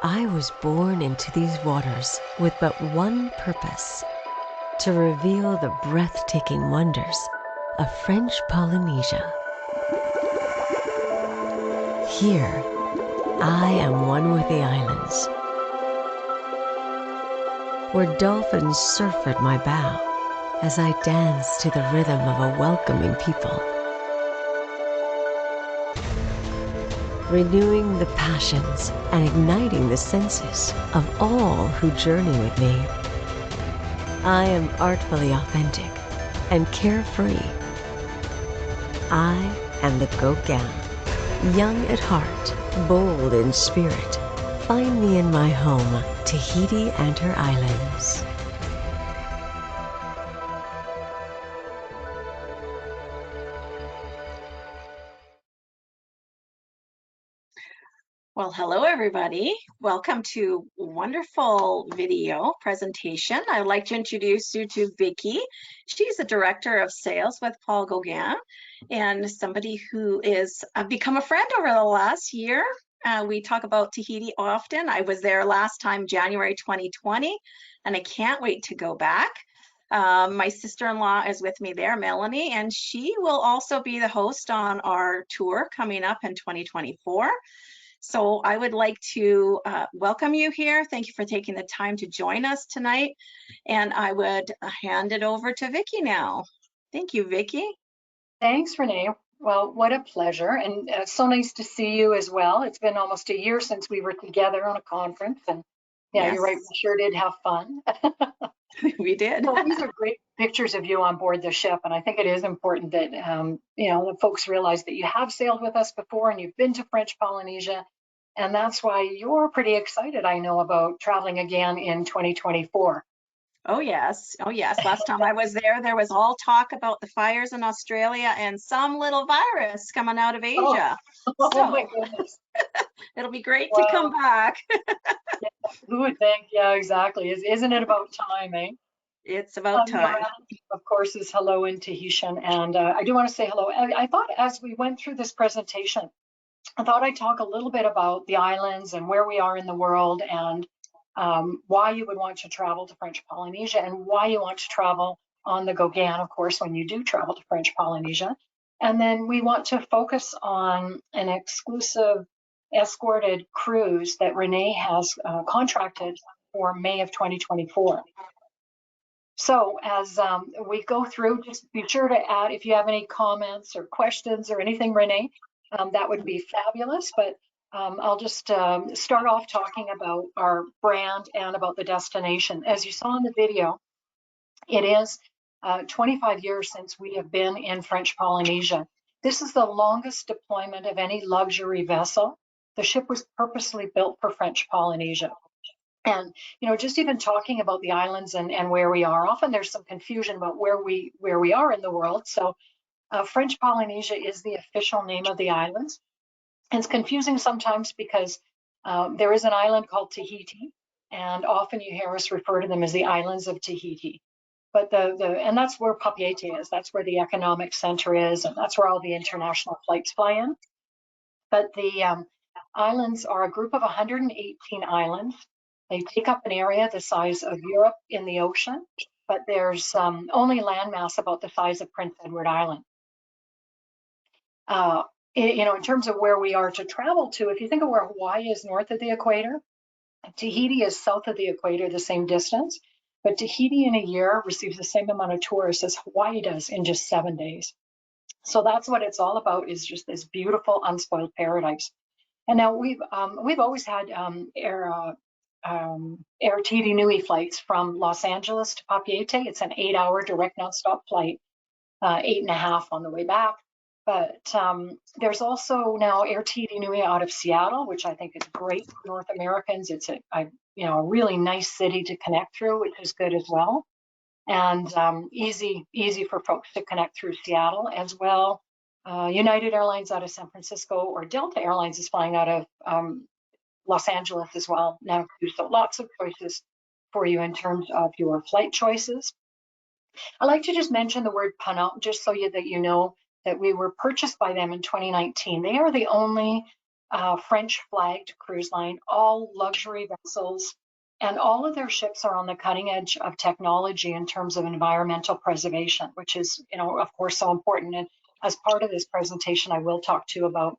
I was born into these waters with but one purpose: to reveal the breathtaking wonders of French Polynesia. Here, I am one with the islands, where dolphins surf at my bow as I dance to the rhythm of a welcoming people, renewing the passions and igniting the senses of all who journey with me. I am artfully authentic and carefree. I am the Gauguin, young at heart, bold in spirit. Find me in my home, Tahiti and her islands. Well, hello everybody. Welcome to a wonderful video presentation. I'd like to introduce you to Vicki. She's the Director of Sales with Paul Gauguin and somebody who is become a friend over the last year. We talk about Tahiti often. I was there last time, January 2020, and I can't wait to go back. My sister-in-law is with me there, Melanie, and she will also be the host on our tour coming up in 2024. So I would like to welcome you here. Thank you for taking the time to join us tonight. And I would hand it over to Vicki now. Thank you, Vicki. Thanks, Renee. Well, what a pleasure. And it's so nice to see you as well. It's been almost a year since we were together on a conference. And yeah, Yes. You're right, we sure did have fun. We did. Well, these are great pictures of you on board the ship. And I think it is important that, the folks realize that you have sailed with us before and you've been to French Polynesia. And that's why you're pretty excited, I know, about traveling again in 2024. Oh, yes. Oh, yes. Last time I was there was all talk about the fires in Australia and some little virus coming out of Asia. Oh my goodness. It'll be great to come back. Yeah, who would think? Yeah, exactly. Isn't it about time, eh? It's about time. Of course, is hello in Tahitian. And I do want to say hello. I thought as we went through this presentation, I thought I'd talk a little bit about the islands and where we are in the world and why you would want to travel to French Polynesia and why you want to travel on the Gauguin, of course, when you do travel to French Polynesia. And then we want to focus on an exclusive escorted cruise that Renee has contracted for May of 2024. So as we go through, just be sure to add if you have any comments or questions or anything, Renee, that would be fabulous. But I'll just start off talking about our brand and about the destination. As you saw in the video, it is 25 years since we have been in French Polynesia. This is the longest deployment of any luxury vessel. The ship was purposely built for French Polynesia. And, just even talking about the islands and where we are, often there's some confusion about where we are in the world. So French Polynesia is the official name of the islands. And it's confusing sometimes because there is an island called Tahiti, and often you hear us refer to them as the islands of Tahiti. But and that's where Papeete is. That's where the economic center is, and that's where all the international flights fly in. But the islands are a group of 118 islands. They take up an area the size of Europe in the ocean, but there's only landmass about the size of Prince Edward Island. In terms of where we are to travel to, if you think of where Hawaii is north of the equator, Tahiti is south of the equator, the same distance, but Tahiti in a year receives the same amount of tourists as Hawaii does in just 7 days. So that's what it's all about, is just this beautiful, unspoiled paradise. And now we've always had Air Tahiti Nui flights from Los Angeles to Papeete. It's an 8-hour direct nonstop flight, 8.5 on the way back. But there's also now Air Tahiti Nui out of Seattle, which I think is great for North Americans. It's a really nice city to connect through, which is good as well. And easy for folks to connect through Seattle as well. United Airlines out of San Francisco, or Delta Airlines is flying out of Los Angeles as well now too. So lots of choices for you in terms of your flight choices. I like to just mention the word Ponant, just so that you know that we were purchased by them in 2019. They are the only French flagged cruise line, all luxury vessels, and all of their ships are on the cutting edge of technology in terms of environmental preservation, which is, of course, so important. And as part of this presentation, I will talk to you about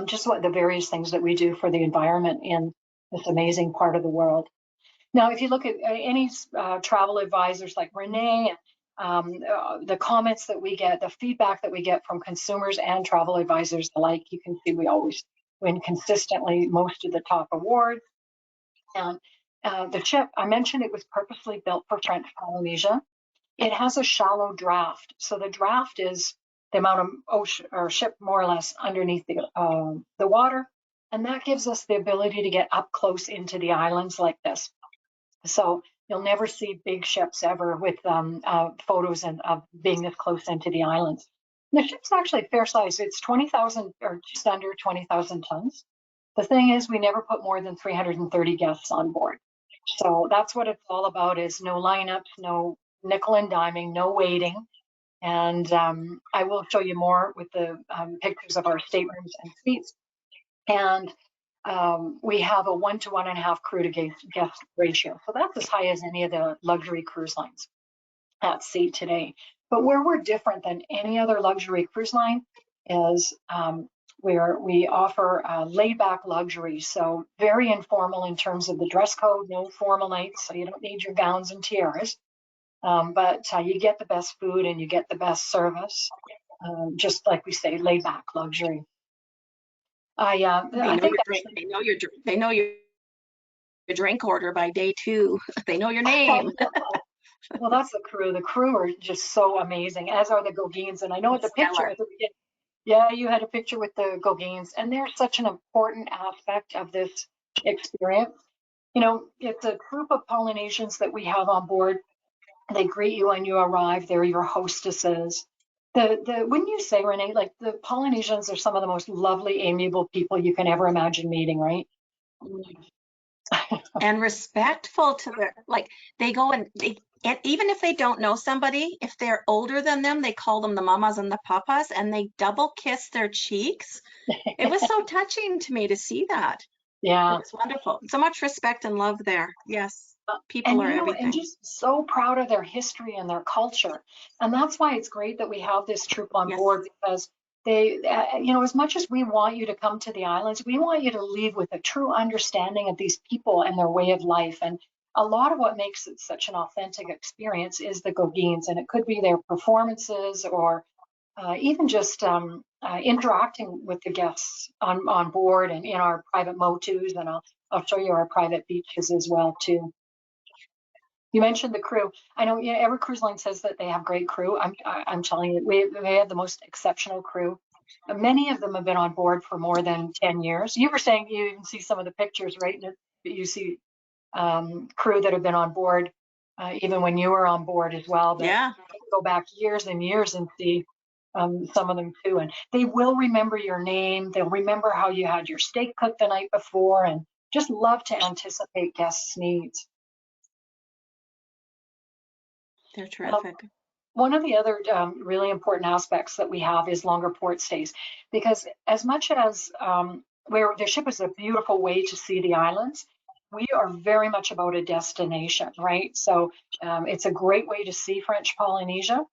just what the various things that we do for the environment in this amazing part of the world. Now, if you look at any travel advisors like Renee, the comments that we get, the feedback that we get from consumers and travel advisors alike, you can see we always win consistently most of the top awards. And the ship, I mentioned it was purposely built for French Polynesia. It has a shallow draft. So the draft is the amount of ocean or ship more or less underneath the water. And that gives us the ability to get up close into the islands like this. So you'll never see big ships ever with photos of being this close into the islands. And the ship's actually fair size. It's 20,000 or just under 20,000 tons. The thing is, we never put more than 330 guests on board. So that's what it's all about, is no lineups, no nickel and diming, no waiting. And I will show you more with the pictures of our staterooms and suites. And we have a 1 to 1.5 crew to guest ratio. So that's as high as any of the luxury cruise lines at sea today. But where we're different than any other luxury cruise line is where we offer laid back luxury. So very informal in terms of the dress code, no formal nights. So you don't need your gowns and tiaras, but you get the best food and you get the best service. Just like we say, laid back luxury. I think they know your drink order by day 2. They know your name. Well, that's the crew. The crew are just so amazing, as are the Gauguins. And I know at the picture at the beginning, yeah, you had a picture with the Gauguins, and they're such an important aspect of this experience. It's a group of Polynesians that we have on board. They greet you when you arrive. They're your hostesses. Wouldn't you say, Renee, like the Polynesians are some of the most lovely, amiable people you can ever imagine meeting, right? And respectful to their, like, they go and even if they don't know somebody, if they're older than them, they call them the mamas and the papas, and they double kiss their cheeks. It was so touching to me to see that. Yeah. It's wonderful. So much respect and love there. Yes. People are everything. And just so proud of their history and their culture. And that's why it's great that we have this troop on board, because they, as much as we want you to come to the islands, we want you to leave with a true understanding of these people and their way of life. And a lot of what makes it such an authentic experience is the Gauguins, and it could be their performances or even just interacting with the guests on board and in our private motus. And I'll show you our private beaches as well too. You mentioned the crew. I know every cruise line says that they have great crew. I'm telling you, they have the most exceptional crew. Many of them have been on board for more than 10 years. You were saying you even see some of the pictures, right? You see crew that have been on board even when you were on board as well. Yeah. Go back years and years and see some of them too. And they will remember your name. They'll remember how you had your steak cooked the night before, and just love to anticipate guests' needs. They're terrific. One of the other really important aspects that we have is longer port stays, because as much as where the ship is a beautiful way to see the islands, we are very much about a destination, right? So it's a great way to see French Polynesia,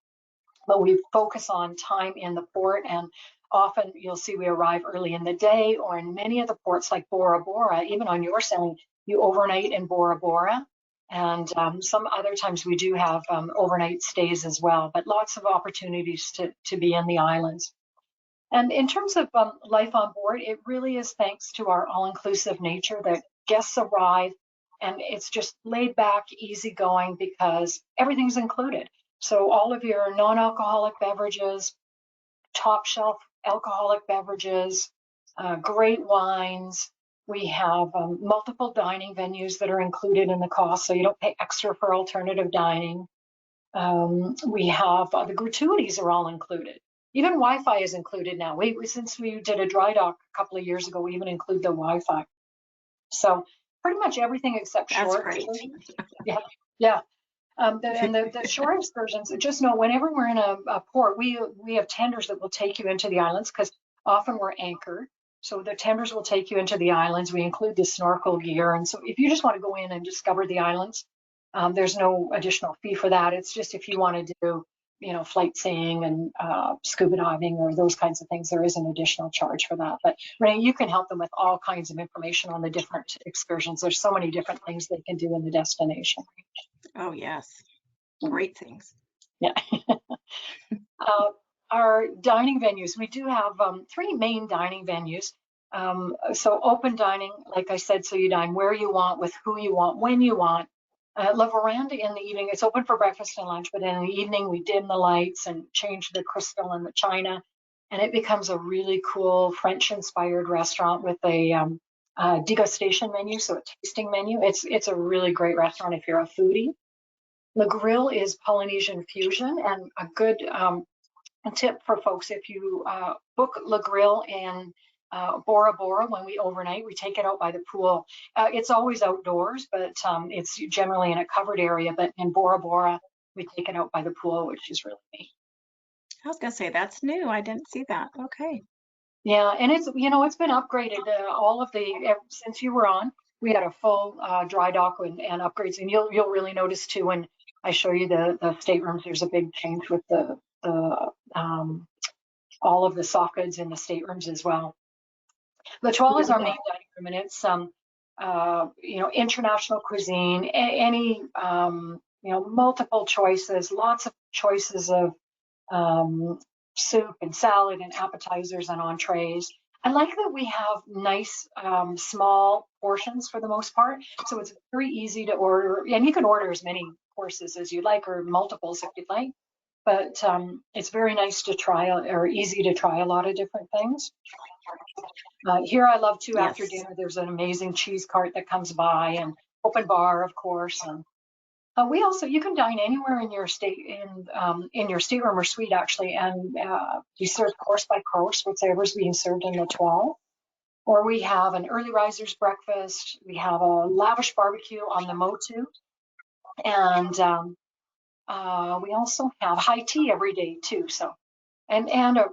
but we focus on time in the port, and often you'll see we arrive early in the day, or in many of the ports like Bora Bora, even on your sailing, you overnight in Bora Bora. And some other times we do have overnight stays as well, but lots of opportunities to be in the islands. And in terms of life on board, it really is thanks to our all-inclusive nature that guests arrive and it's just laid back, easygoing, because everything's included. So all of your non-alcoholic beverages, top shelf alcoholic beverages, great wines. We have multiple dining venues that are included in the cost, so you don't pay extra for alternative dining. We have the gratuities are all included. Even Wi-Fi is included now. Since we did a dry dock a couple of years ago, we even include the Wi-Fi. So pretty much everything except short. That's great. Yeah. The shore excursions, just know whenever we're in a port, we have tenders that will take you into the islands because often we're anchored. So the tenders will take you into the islands. We include the snorkel gear. And so if you just want to go in and discover the islands, there's no additional fee for that. It's just if you want to do, flight seeing and scuba diving or those kinds of things, there is an additional charge for that. But Renee, you can help them with all kinds of information on the different excursions. There's so many different things they can do in the destination. Oh, yes. Great things. Yeah. Our dining venues, we do have 3 main dining venues. So open dining, like I said, so you dine where you want, with who you want, when you want. La Veranda in the evening, it's open for breakfast and lunch, but in the evening we dim the lights and change the crystal and the china, and it becomes a really cool French-inspired restaurant with a degustation menu, so a tasting menu. It's a really great restaurant if you're a foodie. The grill is Polynesian fusion, and a good tip for folks, if you book La Grill in Bora Bora when we overnight, we take it out by the pool. It's always outdoors, but it's generally in a covered area. But in Bora Bora, we take it out by the pool, which is really neat. I was going to say, that's new. I didn't see that. Okay. Yeah, and it's been upgraded. Since you were on, we had a full dry dock and upgrades, and you'll really notice too when I show you the staterooms. There's a big change with the all of the soft goods in the staterooms as well. The toile is our main dining room, and it's international cuisine, any multiple choices, lots of choices of soup and salad and appetizers and entrees. I like that we have nice small portions for the most part, so it's very easy to order, and you can order as many courses as you like or multiples if you'd like, but it's very nice to try or easy to try a lot of different things. Here I love too, after dinner, there's an amazing cheese cart that comes by, and open bar, of course. And we also, you can dine anywhere in your your stateroom or suite actually, and you serve course by course, whatever's being served in the toile. Or we have an early risers breakfast. We have a lavish barbecue on the Motu, and we also have high tea every day too. So. And a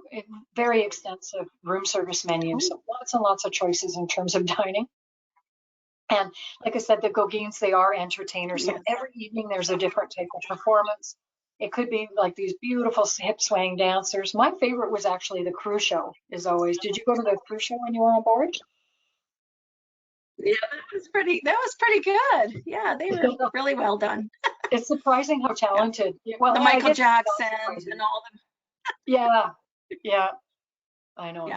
very extensive room service menu, so lots and lots of choices in terms of dining. And like I said, the Gauguins, they are entertainers. So every evening there's a different type of performance. It could be like these beautiful hip swaying dancers. My favorite was actually the cruise show. Is always. Did you go to the cruise show when you were on board? Yeah, that was pretty good. Yeah, they were really well done. It's surprising how talented. Yeah. Well, the Michael Jackson and all the. Yeah, I know.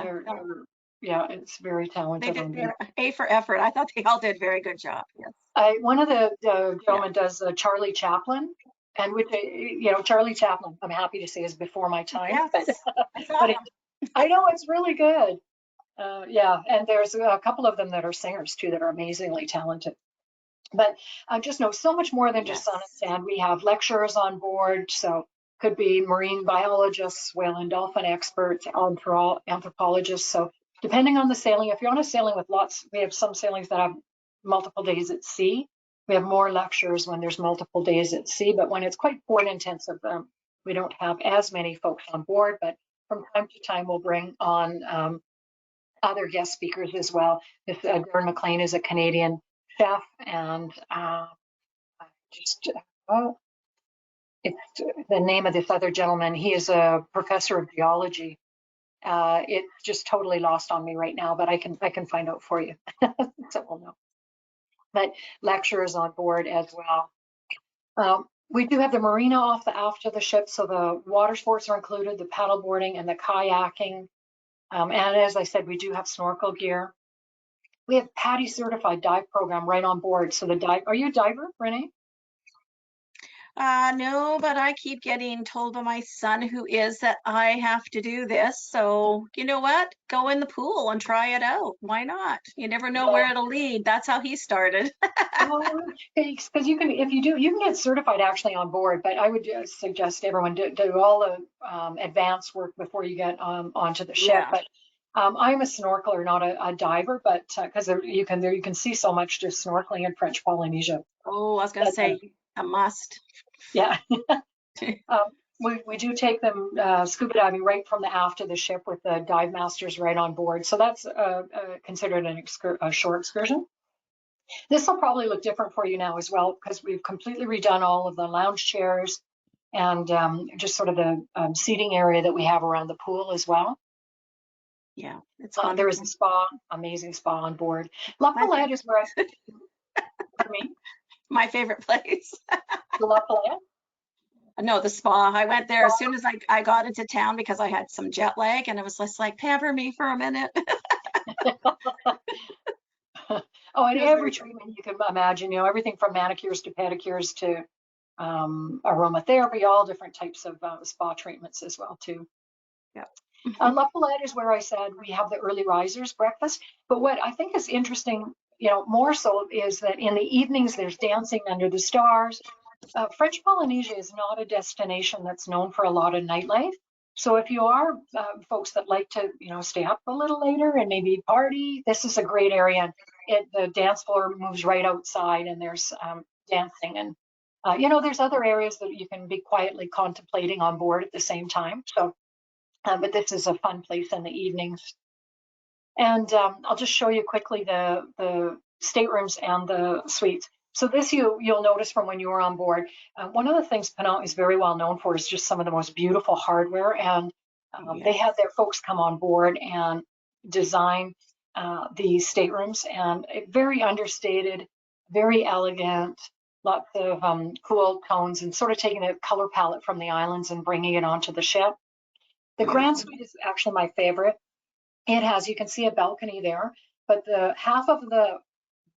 Yeah. It's very talented. They did A for effort. I thought they all did a very good job. Yes. One of the gentlemen does Charlie Chaplin, and with Charlie Chaplin, I'm happy to say, is before my time. Yes, but I know it's really good. And there's a couple of them that are singers too that are amazingly talented. But just know so much more than just sun and sand. We have lecturers on board, so could be marine biologists, whale and dolphin experts, anthropologists. So depending on the sailing, if you're on a sailing with we have some sailings that have multiple days at sea. We have more lectures when there's multiple days at sea, but when it's quite port intensive, we don't have as many folks on board, but from time to time we'll bring on other guest speakers as well. Darren McLean is a Canadian chef, and it's the name of this other gentleman. He is a professor of geology. It's just totally lost on me right now, but I can find out for you. So we'll know. But lecturers on board as well. We do have the marina off the aft of the ship, so the water sports are included, the paddle boarding and the kayaking. And as I said, we do have snorkel gear. We have PADI certified dive program right on board. So are you a diver, Renee? No, but I keep getting told by my son, who is, that I have to do this. So you know what? Go in the pool and try it out. Why not? You never know where it'll lead. That's how he started. Because you can get certified actually on board, but I would suggest everyone do all the advanced work before you get onto the ship. But I'm a snorkeler, not a diver, but because you can see so much just snorkeling in French Polynesia. Oh, I was going to say, A must. Yeah. We do take them scuba diving right from the aft of the ship with the dive masters right on board. So that's considered a short excursion. This will probably look different for you now as well, because we've completely redone all of the lounge chairs and just sort of the seating area that we have around the pool as well. Yeah, it's there is a spa, amazing spa on board. La Palette is where pardon me? My favorite place. The La Palette? No, the spa. I went there as soon as I got into town because I had some jet lag, and it was just like, pamper me for a minute. Oh, and every treatment you can imagine, you know, everything from manicures to pedicures to aromatherapy, all different types of spa treatments as well too. Yeah. La Palette is where I said we have the early risers breakfast. But what I think is interesting, you know, more so is that in the evenings there's dancing under the stars. French Polynesia is not a destination that's known for a lot of nightlife. So if you are folks that like to, you know, stay up a little later and maybe party, this is a great area. The dance floor moves right outside, and there's dancing, and you know, there's other areas that you can be quietly contemplating on board at the same time. So, but this is a fun place in the evenings. And I'll just show you quickly the staterooms and the suites. So this you'll notice from when you were on board. One of the things Ponant is very well known for is just some of the most beautiful hardware, and they had their folks come on board and design these staterooms, and very understated, very elegant, lots of cool tones, and sort of taking the color palette from the islands and bringing it onto the ship. The Grand Suite is actually my favorite. It has, you can see a balcony there, but the half of the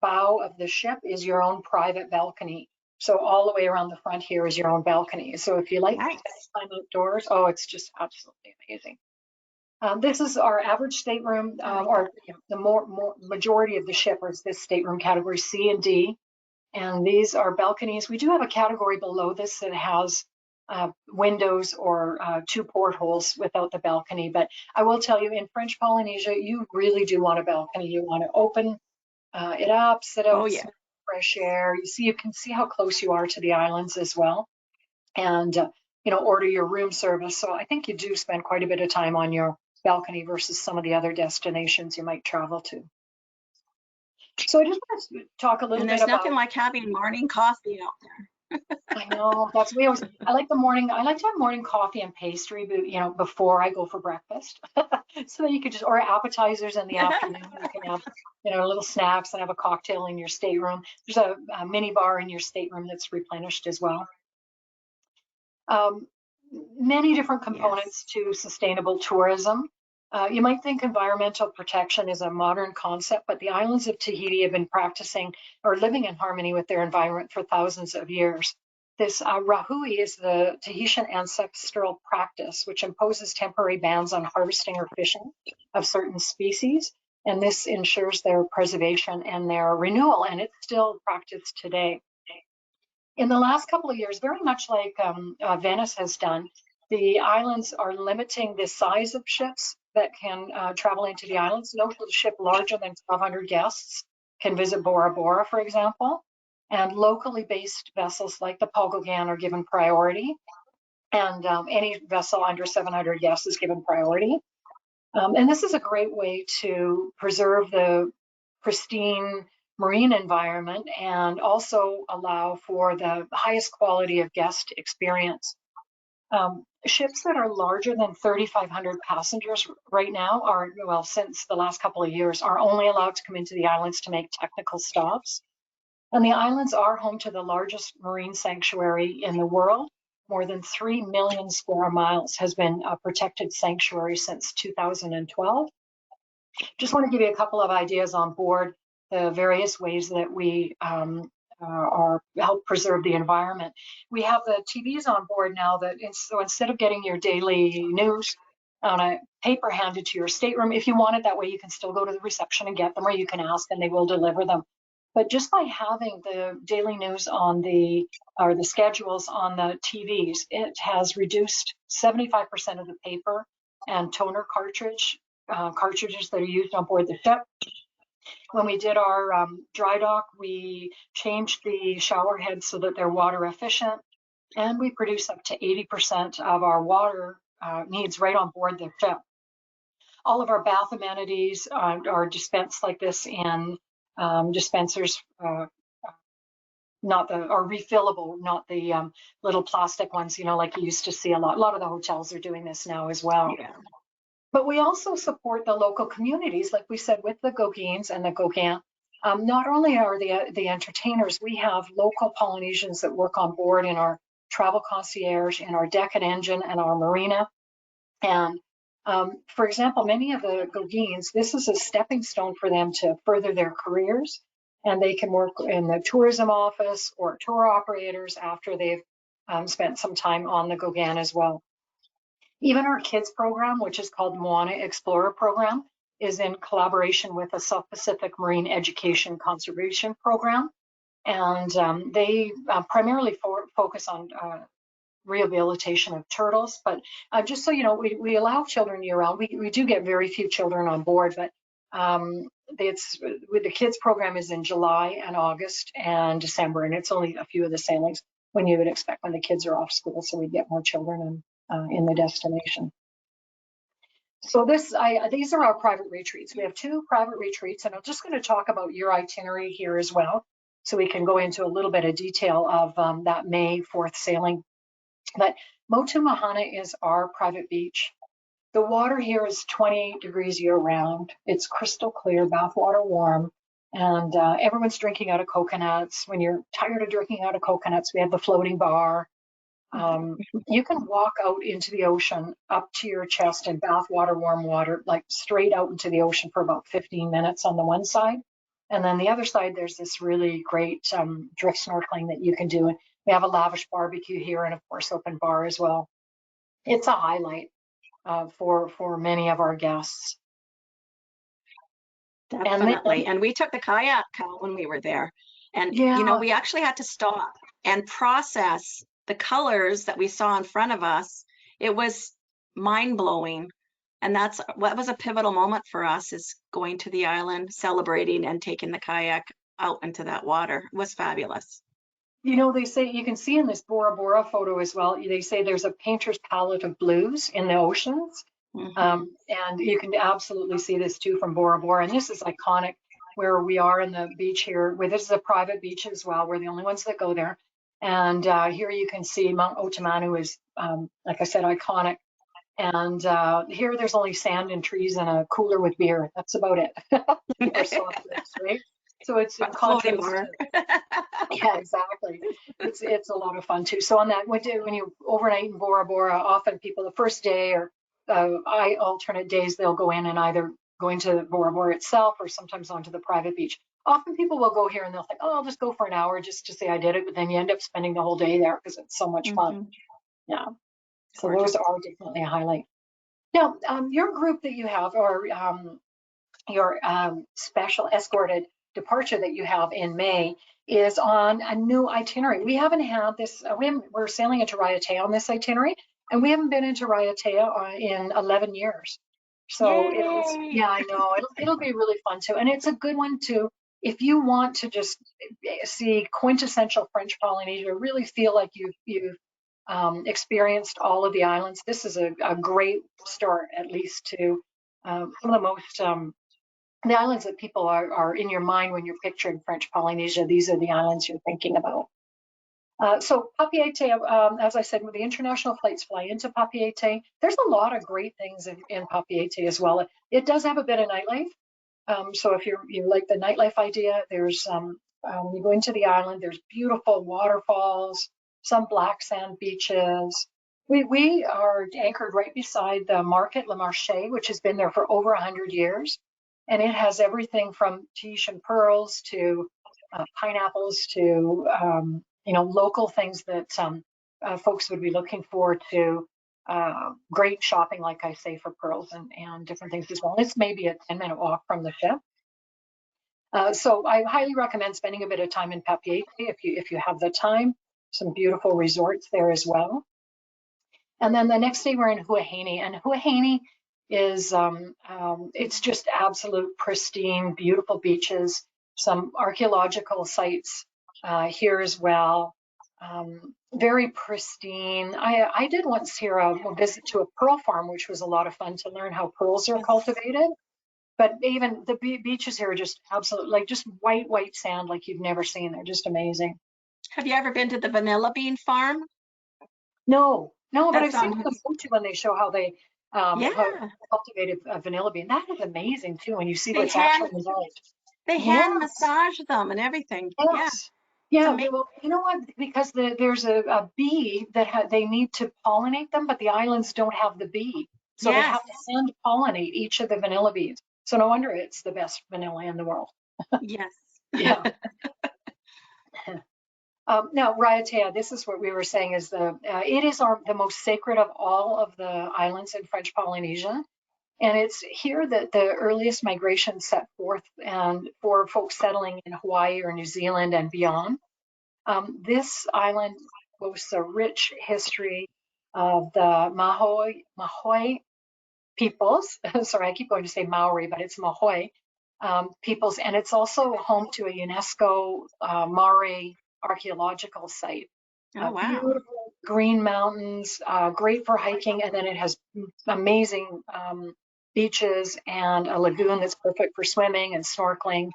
bow of the ship is your own private balcony. So all the way around the front here is your own balcony. So if you like to spend time outdoors, oh, it's just absolutely amazing. This is our average stateroom, or you know, the majority of the ship is this stateroom category C and D. And these are balconies. We do have a category below this that has windows or two portholes without the balcony. But I will tell you, in French Polynesia, you really do want a balcony. You want to open it up, sit out, fresh air. You can see how close you are to the islands as well, and you know, order your room service. So I think you do spend quite a bit of time on your balcony versus some of the other destinations you might travel to. So I just want to talk a little bit about. There's nothing like having morning coffee out there. I know, that's we always. I like the morning. I like to have morning coffee and pastry, you know, before I go for breakfast, so that you could just, or appetizers in the afternoon. You can have, you know, little snacks and have a cocktail in your stateroom. There's a mini bar in your stateroom that's replenished as well. Many different components to sustainable tourism. You might think environmental protection is a modern concept, but the islands of Tahiti have been practicing or living in harmony with their environment for thousands of years. This rahui is the Tahitian ancestral practice, which imposes temporary bans on harvesting or fishing of certain species, and this ensures their preservation and their renewal, and it's still practiced today. In the last couple of years, very much like Venice has done, the islands are limiting the size of ships that can travel into the islands. No ship larger than 1,200 guests can visit Bora Bora, for example. And locally based vessels like the Paul Gauguin are given priority. And any vessel under 700 guests is given priority. And this is a great way to preserve the pristine marine environment and also allow for the highest quality of guest experience. Ships that are larger than 3,500 passengers right now are, well, since the last couple of years, are only allowed to come into the islands to make technical stops. And the islands are home to the largest marine sanctuary in the world. More than 3 million square miles has been a protected sanctuary since 2012. Just want to give you a couple of ideas on board the various ways that we help preserve the environment. We have the TVs on board now so instead of getting your daily news on a paper handed to your stateroom, if you want it that way, you can still go to the reception and get them, or you can ask and they will deliver them. But just by having the daily news on the schedules on the TVs, it has reduced 75% of the paper and toner cartridges that are used on board the ship. When we did our dry dock, we changed the shower heads so that they're water efficient, and we produce up to 80% of our water needs right on board the ship. All of our bath amenities are dispensed like this in dispensers, are refillable, not the little plastic ones, you know, like you used to see a lot. A lot of the hotels are doing this now as well. Yeah. But we also support the local communities, like we said, with the Gauguins and the Gauguin. Not only are the entertainers, we have local Polynesians that work on board in our travel concierge, in our deck and engine, and our marina. And for example, many of the Gauguins, this is a stepping stone for them to further their careers. And they can work in the tourism office or tour operators after they've spent some time on the Gauguin as well. Even our kids program, which is called Moana Explorer Program, is in collaboration with a South Pacific Marine Education Conservation Program. And they primarily focus on rehabilitation of turtles. But just so you know, we allow children year round. We do get very few children on board, but the kids program is in July and August and December, and it's only a few of the sailings when you would expect when the kids are off school, so we get more children in the destination. So these are our private retreats. We have 2 private retreats, and I'm just going to talk about your itinerary here as well, so we can go into a little bit of detail of that May 4th sailing. But Motu Mahana is our private beach. The water here is 28 degrees year round. It's crystal clear, bathwater warm, and everyone's drinking out of coconuts. When you're tired of drinking out of coconuts, we have the floating bar. You can walk out into the ocean up to your chest in bathwater, warm water, like straight out into the ocean for about 15 minutes on the one side. And then the other side, there's this really great drift snorkeling that you can do. And we have a lavish barbecue here and, of course, open bar as well. It's a highlight for many of our guests. Definitely. And we took the kayak out when we were there. And, Yeah. you know, we actually had to stop and process the colors that we saw in front of us. It was mind blowing. And that's what was a pivotal moment for us, is going to the island, celebrating, and taking the kayak out into that water. It was fabulous. You know, they say, you can see in this Bora Bora photo as well, they say there's a painter's palette of blues in the oceans. And you can absolutely see this too from Bora Bora. And this is iconic where we are in the beach here, where this is a private beach as well. We're the only ones that go there. And here you can see Mount Otamanu is, like I said, iconic. And here there's only sand and trees and a cooler with beer. That's about it. Or soft drinks, right? So it's in contrast to, yeah, exactly. It's a lot of fun too. So on that, when you overnight in Bora Bora, often people the first day or alternate days, they'll go in and either go into Bora Bora itself or sometimes onto the private beach. Often people will go here and they'll think, oh, I'll just go for an hour just to say I did it, but then you end up spending the whole day there because it's so much fun. Yeah. So those are definitely a highlight. Now, your group that you have, or your special escorted departure that you have in May, is on a new itinerary. We haven't had this, we're sailing into Raiatea on this itinerary, and we haven't been into Raiatea in 11 years. So yeah, I know, it'll be really fun too. And it's a good one too, if you want to just see quintessential French Polynesia, really feel like you've experienced all of the islands. This is a great start, at least, to some of the most the islands that people are in your mind when you're picturing French Polynesia. These are the islands you're thinking about. So Papeete, as I said, when the international flights fly into Papeete, there's a lot of great things in Papeete as well. It does have a bit of nightlife. So if you like the nightlife idea, there's you go into the island, there's beautiful waterfalls, some black sand beaches. We are anchored right beside the market, Le Marché, which has been there for over 100 years. And it has everything from Tahitian pearls to pineapples to, local things that folks would be looking for, to great shopping, like I say, for pearls and different things as well. It's maybe a 10-minute walk from the ship. So I highly recommend spending a bit of time in Papeete if you have the time. Some beautiful resorts there as well. And then the next day we're in Huahine, and Huahine is it's just absolute pristine, beautiful beaches, some archaeological sites here as well. Very pristine. I did once here a visit to a pearl farm, which was a lot of fun to learn how pearls are cultivated. But even the beaches here are just absolute, like just white sand like you've never seen. They're just amazing. Have you ever been to the vanilla bean farm? No, but That's I've seen on, the photo when they show how they how yeah. cultivated vanilla bean. That is amazing too when you see They what's hand actually involved. they hand Yes, massage them and everything. Yeah, yes. it's Yeah, amazing. well, you know what? Because there's a bee that they need to pollinate them, but the islands don't have the bee. So they Yes, have to hand pollinate each of the vanilla beans. So no wonder it's the best vanilla in the world. yes. Yeah. Now, Raiatea, this is what we were saying is it is the most sacred of all of the islands in French Polynesia. And it's here that the earliest migration set forth and for folks settling in Hawaii or New Zealand and beyond. This island boasts a rich history of the Mahoe peoples. Sorry, I keep going to say Maori, but it's Mahoe peoples. And it's also home to a UNESCO Maori archaeological site. Oh, wow. Beautiful green mountains, great for hiking, and then it has amazing beaches and a lagoon that's perfect for swimming and snorkeling.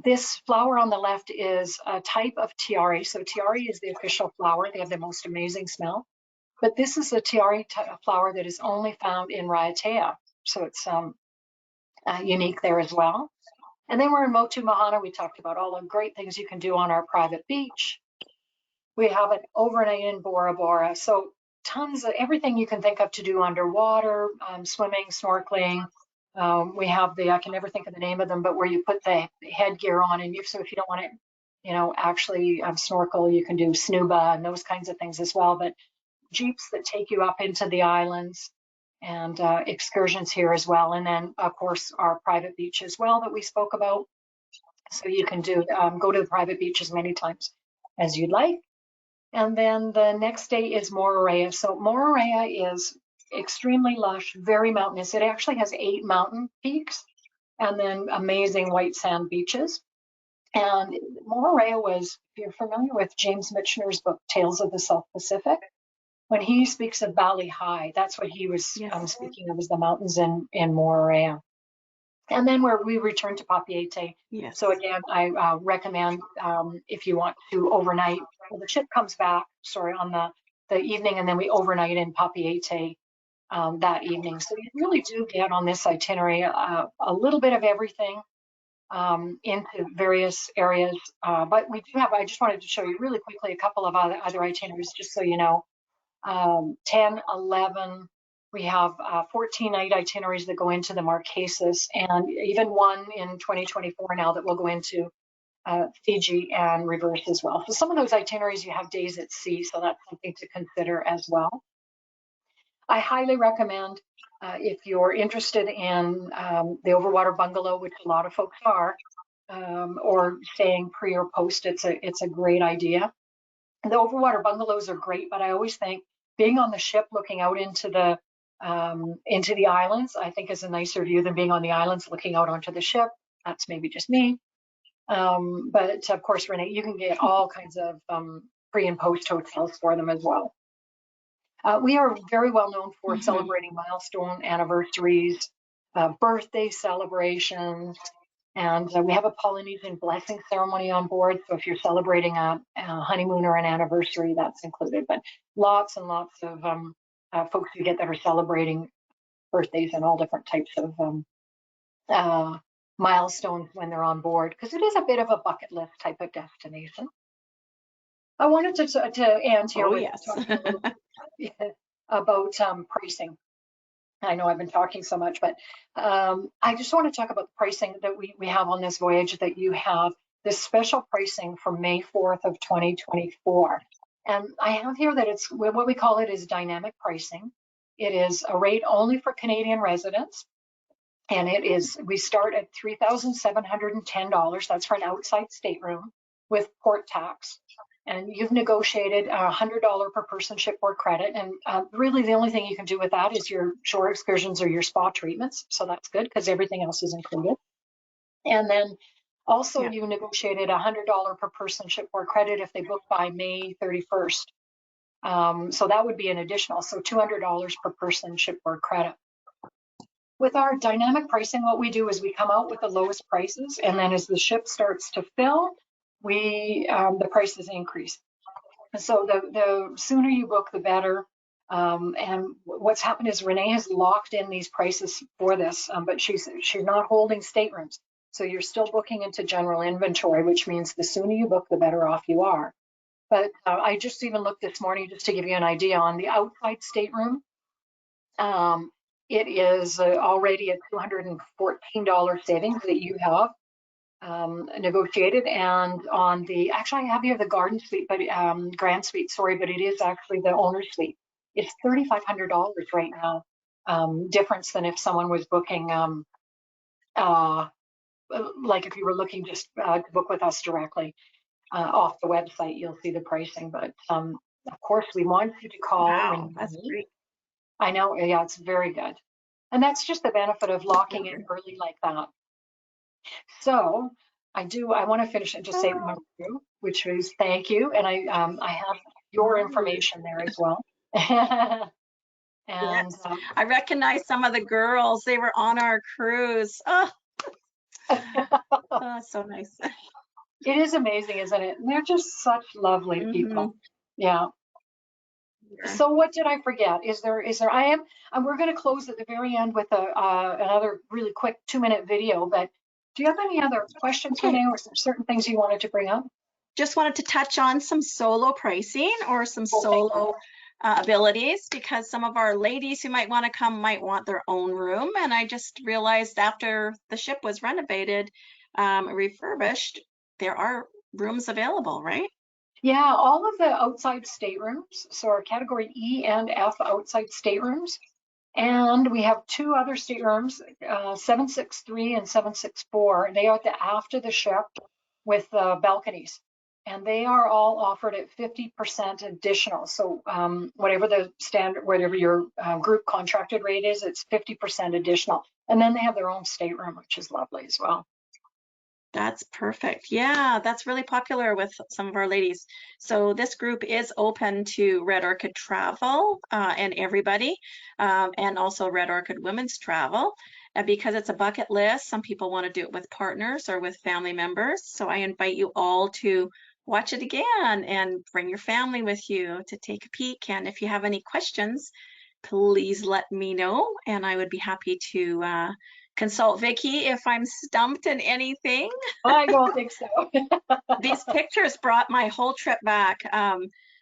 This flower on the left is a type of tiare. So tiare is the official flower. They have the most amazing smell. But this is a tiare flower that is only found in Raiatea. So it's unique there as well. And then we're in Motu Mahana. We talked about all the great things you can do on our private beach. We have an overnight in Bora Bora. So tons of everything you can think of to do underwater, swimming, snorkeling. We have I can never think of the name of them, but where you put the headgear on and so if you don't want to, actually snorkel, you can do snuba and those kinds of things as well. But jeeps that take you up into the islands and excursions here as well. And then of course our private beach as well that we spoke about. So you can go to the private beach as many times as you'd like. And then the next day is Moorea. So Moorea is extremely lush, very mountainous. It actually has 8 mountain peaks and then amazing white sand beaches. And Moorea was, if you're familiar with James Michener's book, Tales of the South Pacific, when he speaks of Bali High, that's what he was Yes. speaking of, is the mountains in Moorea. And then where we return to Papeete. Yes. So again, I recommend if you want to overnight, well, the ship comes back, sorry, on the evening, and then we overnight in Papeete that evening. So you really do get on this itinerary a little bit of everything into various areas. But we do have, I just wanted to show you really quickly a couple of other itineraries, just so you know. 10, 11, we have 14 night itineraries that go into the Marquesas, and even one in 2024 now that will go into Fiji and reverse as well. So some of those itineraries you have days at sea, so that's something to consider as well. I highly recommend if you're interested in the overwater bungalow, which a lot of folks are, or staying pre or post, it's a great idea. The overwater bungalows are great, but I always think being on the ship looking out into the islands, I think is a nicer view than being on the islands looking out onto the ship. That's maybe just me. But of course, Renee, you can get all kinds of pre and post hotels for them as well. We are very well known for celebrating milestone anniversaries, birthday celebrations, and we have a Polynesian blessing ceremony on board. So if you're celebrating a honeymoon or an anniversary, that's included. But lots and lots of folks you get that are celebrating birthdays and all different types of milestones when they're on board, because it is a bit of a bucket list type of destination. I wanted to end here with talking a little bit about pricing. I know I've been talking so much, but I just want to talk about the pricing that we have on this voyage, that you have this special pricing from May 4th of 2024. And I have here that it's what we call it is dynamic pricing. It is a rate only for Canadian residents. And we start at $3,710. That's for an outside stateroom with port tax. and you've negotiated $100 per person shipboard credit. And really the only thing you can do with that is your shore excursions or your spa treatments. So that's good because everything else is included. And then also you negotiated $100 per person shipboard credit if they book by May 31st. So that would be an additional, so $200 per person shipboard credit. With our dynamic pricing, what we do is we come out with the lowest prices, and then as the ship starts to fill, the prices increase. And so the sooner you book, the better. And what's happened is Renee has locked in these prices for this, but she's not holding staterooms. So you're still booking into general inventory, which means the sooner you book, the better off you are. But I just even looked this morning just to give you an idea on the outside stateroom. It is already a $214 savings that you have negotiated. And on the, actually I have here the garden suite, but grand suite, sorry, but it is actually the owner's suite. It's $3,500 right now, difference than if someone was booking, like if you were looking just to book with us directly off the website, you'll see the pricing. But of course, we want you to call. Wow, that's great. I know, yeah, it's very good. And that's just the benefit of locking in early like that. So I want to finish and just say one thing, which is thank you. And I have your information there as well. And yes. I recognize some of the girls. They were on our cruise. Oh, oh so nice. It is amazing, isn't it? And they're just such lovely people. Yeah. So what did I forget? Is there, and we're going to close at the very end with another really quick 2-minute video, but do you have any other questions, Renee, or certain things you wanted to bring up? Just wanted to touch on some solo pricing or some solo abilities, because some of our ladies who might want to come might want their own room. And I just realized after the ship was renovated, refurbished, there are rooms available, right? Yeah, all of the outside staterooms, so our category E and F outside staterooms, and we have 2 other staterooms, 763 and 764. They are at the aft of the ship with balconies, and they are all offered at 50% additional. So whatever the standard, whatever your group contracted rate is, it's 50% additional. And then they have their own stateroom, which is lovely as well. That's perfect. Yeah, that's really popular with some of our ladies. So this group is open to Red Orchid Travel and everybody, and also Red Orchid Women's Travel. Because it's a bucket list, some people want to do it with partners or with family members. So I invite you all to watch it again and bring your family with you to take a peek. And if you have any questions, please let me know, and I would be happy to consult Vicki if I'm stumped in anything. I don't think so. These pictures brought my whole trip back.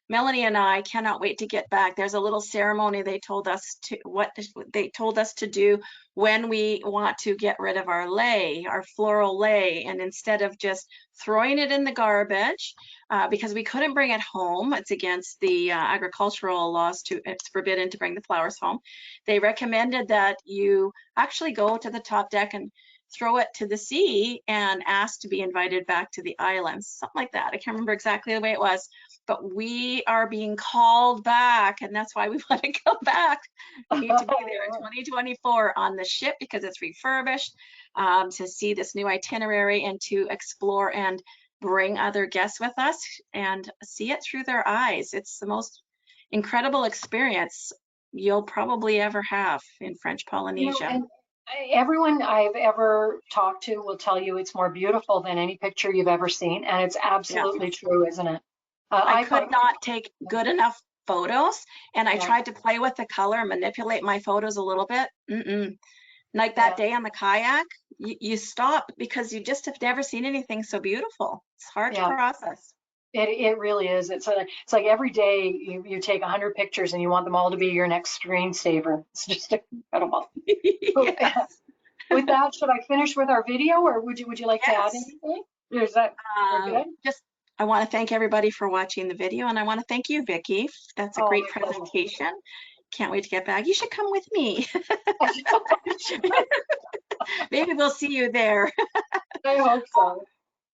Melanie and I cannot wait to get back. There's a little ceremony they told us to do when we want to get rid of our lei, our floral lei, and instead of just throwing it in the garbage, because we couldn't bring it home, it's against the agricultural laws, it's forbidden to bring the flowers home. They recommended that you actually go to the top deck and throw it to the sea and ask to be invited back to the islands, something like that. I can't remember exactly the way it was, but we are being called back, and that's why we want to come back. We need to be there in 2024 on the ship because it's refurbished, to see this new itinerary and to explore and bring other guests with us and see it through their eyes. It's the most incredible experience you'll probably ever have in French Polynesia. You know, everyone I've ever talked to will tell you it's more beautiful than any picture you've ever seen, and it's absolutely true, isn't it? I could not take good enough photos, and I tried to play with the color, manipulate my photos a little bit. Like that day on the kayak, you stop because you just have never seen anything so beautiful. It's hard to process. It really is. It's like every day you take 100 pictures and you want them all to be your next screensaver. It's just incredible. Yes. With that, should I finish with our video, or would you like to add anything? Is that good? I want to thank everybody for watching the video, and I want to thank you, Vicki. That's a great presentation. Can't wait to get back. You should come with me. Maybe we'll see you there. I hope so.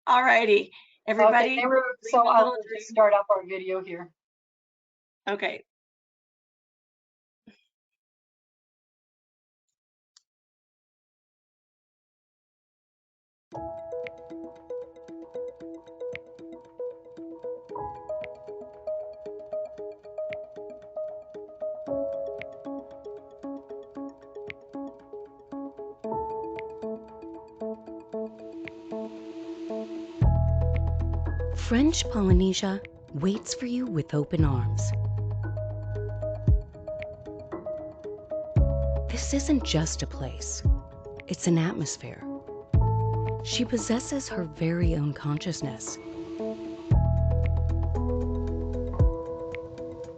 All righty. Everybody, Okay, so I'll just start up our video here. Okay. French Polynesia waits for you with open arms. This isn't just a place, it's an atmosphere. She possesses her very own consciousness.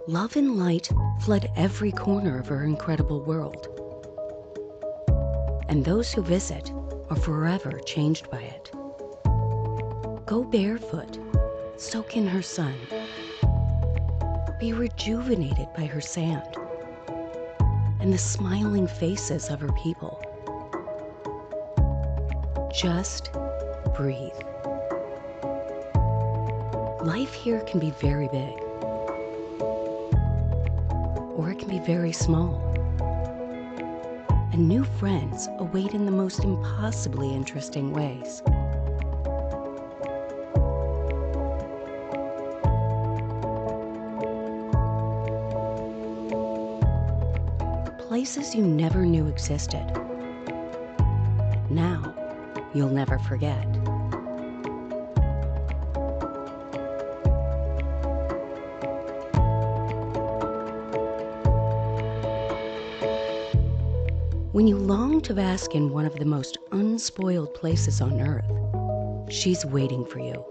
Love and light flood every corner of her incredible world. And those who visit are forever changed by it. Go barefoot, soak in her sun, be rejuvenated by her sand and the smiling faces of her people. Just breathe. Life here can be very big, or it can be very small. And new friends await in the most impossibly interesting ways. Places you never knew existed. Now, you'll never forget. When you long to bask in one of the most unspoiled places on Earth, she's waiting for you.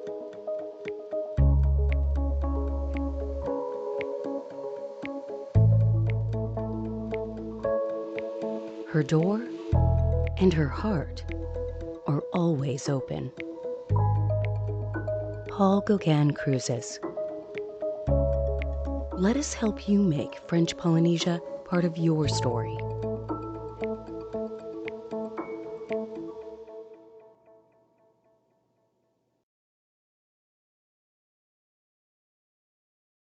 Her door and her heart are always open. Paul Gauguin Cruises. Let us help you make French Polynesia part of your story.